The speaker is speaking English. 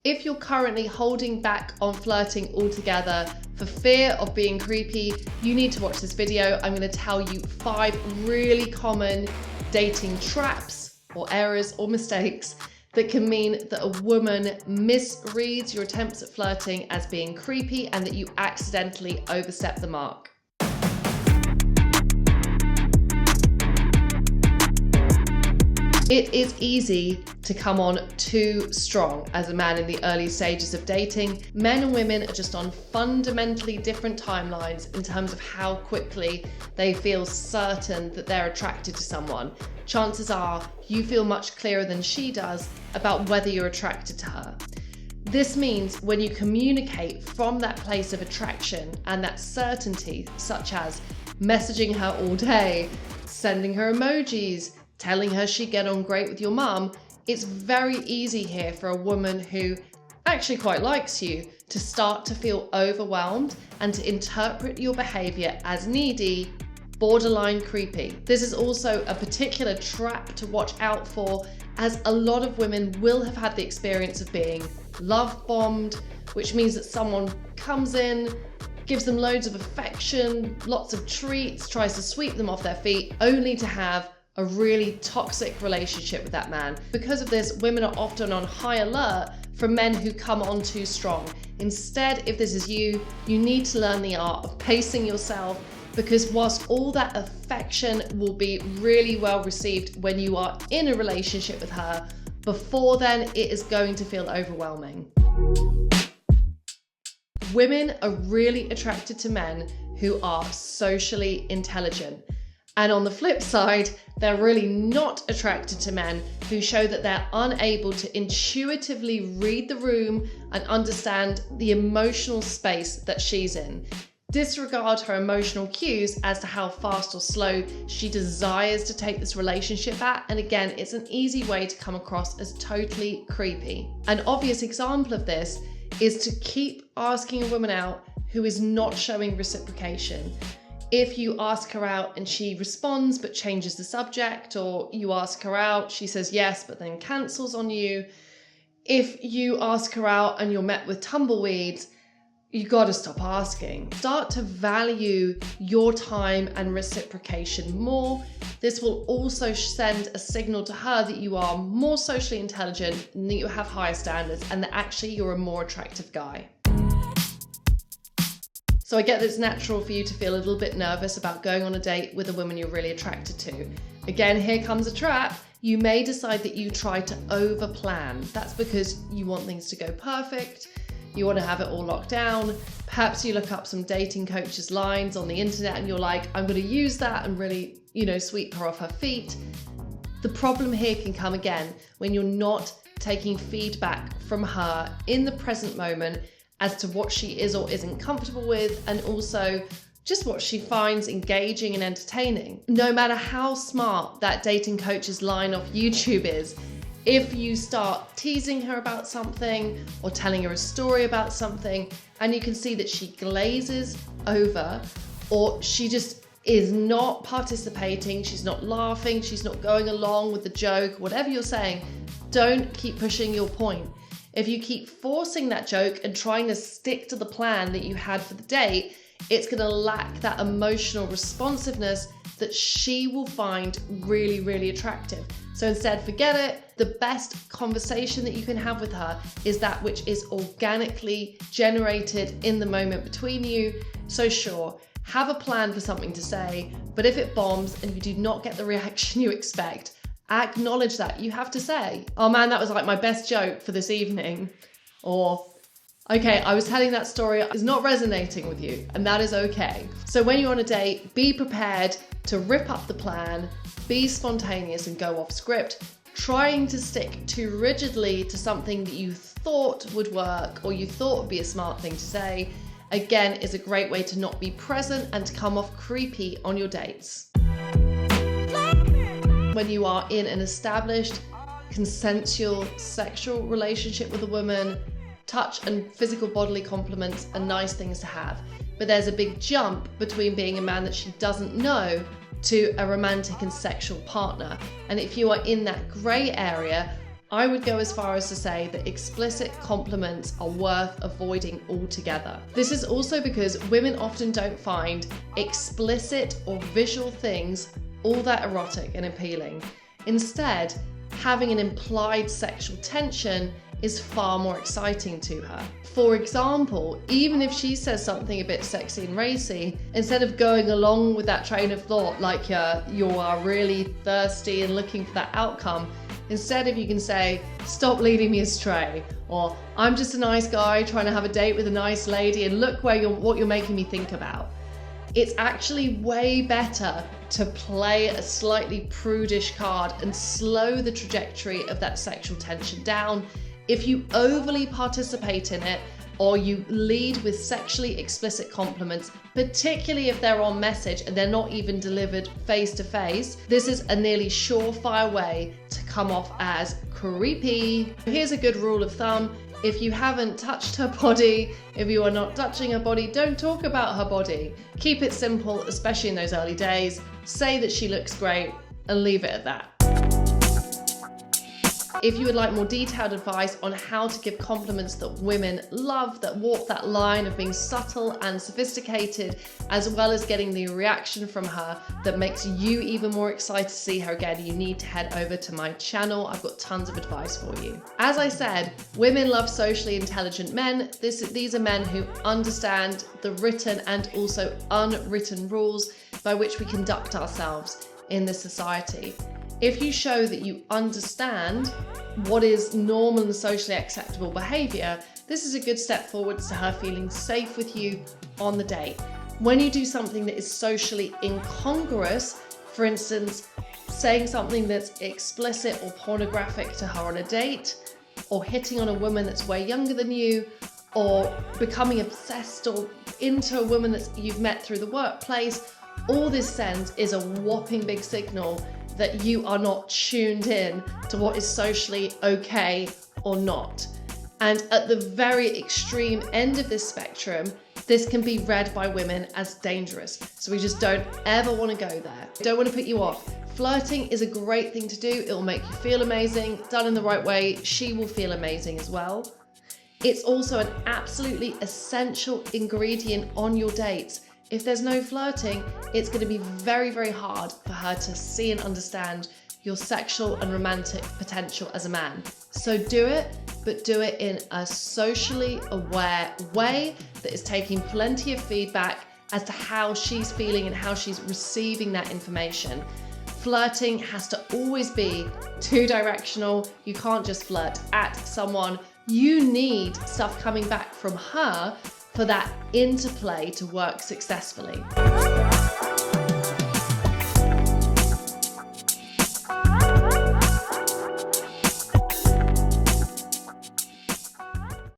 If you're currently holding back on flirting altogether for fear of being creepy, you need to watch this video. I'm going to tell you 5 really common dating traps or errors or mistakes that can mean that a woman misreads your attempts at flirting as being creepy and that you accidentally overstep the mark. It is easy to come on too strong as a man in the early stages of dating. Men and women are just on fundamentally different timelines in terms of how quickly they feel certain that they're attracted to someone. Chances are you feel much clearer than she does about whether you're attracted to her. This means when you communicate from that place of attraction and that certainty, such as messaging her all day, sending her emojis, telling her she'd get on great with your mum, it's very easy here for a woman who actually quite likes you to start to feel overwhelmed and to interpret your behavior as needy, borderline creepy. This is also a particular trap to watch out for, as a lot of women will have had the experience of being love bombed, which means that someone comes in, gives them loads of affection, lots of treats, tries to sweep them off their feet, only to have a really toxic relationship with that man. Because of this, women are often on high alert for men who come on too strong. Instead, if this is you, you need to learn the art of pacing yourself, because whilst all that affection will be really well received when you are in a relationship with her, before then it is going to feel overwhelming. Women are really attracted to men who are socially intelligent. And on the flip side, they're really not attracted to men who show that they're unable to intuitively read the room and understand the emotional space that she's in. Disregard her emotional cues as to how fast or slow she desires to take this relationship at. And again, it's an easy way to come across as totally creepy. An obvious example of this is to keep asking a woman out who is not showing reciprocation. If you ask her out and she responds but changes the subject, or you ask her out, she says yes but then cancels on you. If you ask her out and you're met with tumbleweeds, you gotta stop asking. Start to value your time and reciprocation more. This will also send a signal to her that you are more socially intelligent and that you have higher standards and that actually you're a more attractive guy. So I get that it's natural for you to feel a little bit nervous about going on a date with a woman you're really attracted to. Again, here comes a trap. You may decide that you try to over-plan. That's because you want things to go perfect. You want to have it all locked down. Perhaps you look up some dating coaches' lines on the internet and you're like, I'm going to use that and really, sweep her off her feet. The problem here can come again when you're not taking feedback from her in the present moment as to what she is or isn't comfortable with, and also just what she finds engaging and entertaining. No matter how smart that dating coach's line off YouTube is, if you start teasing her about something or telling her a story about something and you can see that she glazes over, or she just is not participating, she's not laughing, she's not going along with the joke, whatever you're saying, don't keep pushing your point. If you keep forcing that joke and trying to stick to the plan that you had for the date, it's going to lack that emotional responsiveness that she will find really, really attractive. So instead, forget it. The best conversation that you can have with her is that which is organically generated in the moment between you. So sure, have a plan for something to say, but if it bombs and you do not get the reaction you expect, acknowledge that. You have to say, oh man, that was like my best joke for this evening. Or, okay, I was telling that story, it's not resonating with you, and that is okay. So when you're on a date, be prepared to rip up the plan, be spontaneous and go off script. Trying to stick too rigidly to something that you thought would work or you thought would be a smart thing to say, again, is a great way to not be present and to come off creepy on your dates. When you are in an established, consensual sexual relationship with a woman, touch and physical bodily compliments are nice things to have. But there's a big jump between being a man that she doesn't know to a romantic and sexual partner. And if you are in that grey area, I would go as far as to say that explicit compliments are worth avoiding altogether. This is also because women often don't find explicit or visual things all that erotic and appealing. Instead, having an implied sexual tension is far more exciting to her. For example, even if she says something a bit sexy and racy, instead of going along with that train of thought like you are really thirsty and looking for that outcome, instead if you can say, stop leading me astray, or I'm just a nice guy trying to have a date with a nice lady and look what you're making me think about. It's actually way better to play a slightly prudish card and slow the trajectory of that sexual tension down. If you overly participate in it, or you lead with sexually explicit compliments, particularly if they're on message and they're not even delivered face to face, this is a nearly surefire way to come off as creepy. Here's a good rule of thumb. If you haven't touched her body, if you are not touching her body, don't talk about her body. Keep it simple, especially in those early days. Say that she looks great and leave it at that. If you would like more detailed advice on how to give compliments that women love, that walk that line of being subtle and sophisticated, as well as getting the reaction from her that makes you even more excited to see her again, you need to head over to my channel. I've got tons of advice for you. As I said, women love socially intelligent men. These are men who understand the written and also unwritten rules by which we conduct ourselves in this society. If you show that you understand what is normal and socially acceptable behaviour, this is a good step forwards to her feeling safe with you on the date. When you do something that is socially incongruous, for instance, saying something that's explicit or pornographic to her on a date, or hitting on a woman that's way younger than you, or becoming obsessed or into a woman that you've met through the workplace, all this sends is a whopping big signal that you are not tuned in to what is socially okay or not. And at the very extreme end of this spectrum, this can be read by women as dangerous. So we just don't ever want to go there. I don't want to put you off. Flirting is a great thing to do. It will make you feel amazing. Done in the right way, she will feel amazing as well. It's also an absolutely essential ingredient on your dates. If there's no flirting, it's going to be very, very hard for her to see and understand your sexual and romantic potential as a man. So do it, but do it in a socially aware way that is taking plenty of feedback as to how she's feeling and how she's receiving that information. Flirting has to always be two-directional. You can't just flirt at someone. You need stuff coming back from her for that interplay to work successfully.